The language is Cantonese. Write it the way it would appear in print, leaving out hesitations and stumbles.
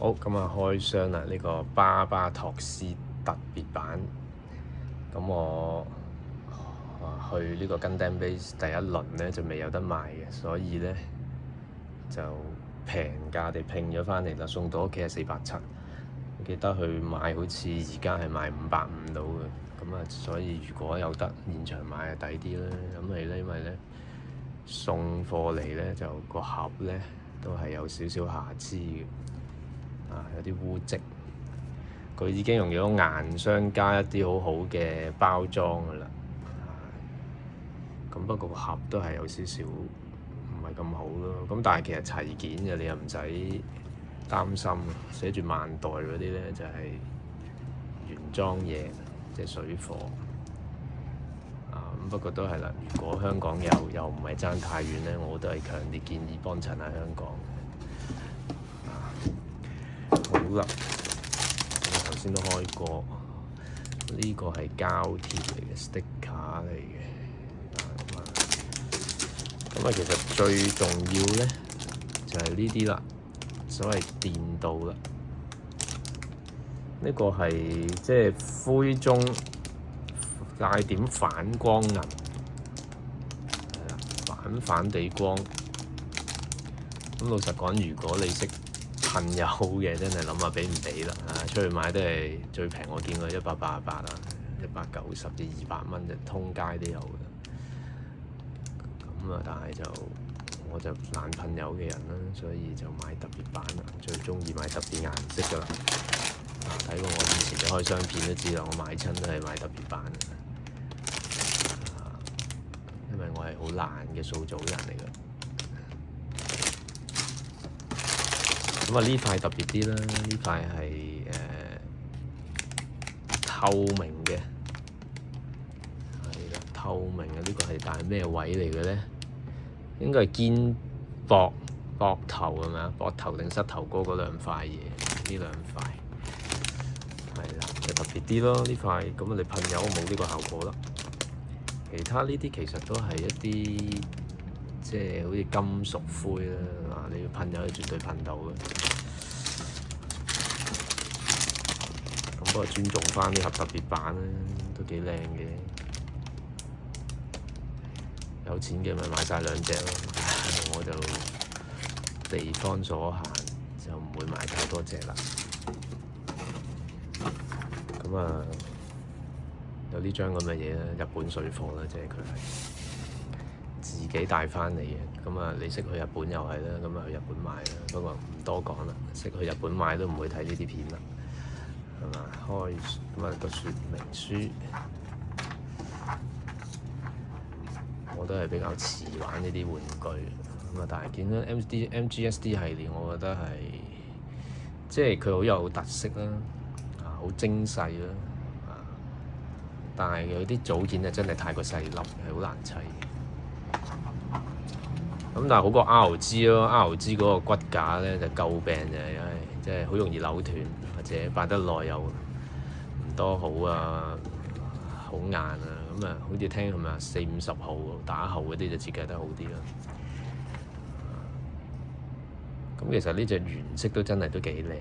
好，咁啊開箱啦！呢個巴巴托斯特別版，咁我去呢個 Gundam Base 第一輪咧就未有得賣嘅，所以咧就平價地拼咗返嚟啦，送到屋企係470。我記得去買好似而家係賣550到嘅，咁啊所以如果有得現場買係抵啲啦。咁係咧，因為咧送貨嚟咧就個盒咧都係有少少瑕疵嘅。有啲污跡，佢已經用咗硬箱加一啲好好嘅包裝㗎啦。咁不過個盒都係有少少唔係咁好咯。咁但係其實齊件嘅，你又唔使擔心。寫住萬代嗰啲咧就係原裝嘢，即係水貨。咁不過都係啦。如果香港又唔係爭太遠咧，我都係強烈建議幫襯下香港。好啦，我頭先都開過，呢個係膠貼嚟嘅 sticker 嚟嘅。咁啊，其實最重要咧就係呢啲啦，所謂電鍍啦。呢個係即係灰中帶點反光銀，係啦，反地光。咁老實講，如果你識噴油嘅，真係諗下俾唔俾啦。出去買都係最平，我見過188啦，190至200蚊就通街都有嘅。咁啊，但係我就難噴油嘅人啦，所以就買特別版啦。最中意買特別顏色㗎啦。睇過我以前嘅開箱片都知啦，我買親都係買特別版嘅。因為我係好懶嘅掃組人嚟㗎。咁啊，呢塊特別啲啦，呢塊係透明嘅，係啦，透明嘅。呢個係大咩位嚟嘅咧？應該係肩膊頭係咪啊？膊頭定膝頭哥嗰兩塊嘢，呢兩塊係啦，就特別啲咯。呢塊咁你噴油冇呢個效果啦。其他呢啲其實都係一啲即係好似金屬灰啦，你要噴油係絕對噴到嘅。咁不過尊重返呢盒特別版啦，都幾靚嘅。有錢嘅咪買晒兩隻咯，我就地方所限，就唔會買太多隻啦。咁啊，有呢張咁嘅嘢啦，日本水貨啦，即係佢係自己帶返嚟嘅。咁啊，你識去日本又係啦，咁啊去日本買啦。不過唔多講啦，識去日本買都唔會睇呢啲片啦，係嘛？開咁啊個說明書，我都係比較遲玩呢啲玩具。咁啊，但係見到 MGSD 系列，我覺得係即係佢好有特色啦，好精細啦。但係有啲組件就真係太過細粒，係好難砌。咁但係好過 RG 咯，RG 嗰個骨架咧就詬病就係，即係好容易扭斷，或者擺得耐又唔多好啊，好硬啊。咁啊，好似聽係咪啊40-50號打後嗰啲就設計得好啲咯。咁其實呢隻原色都真係都幾靚。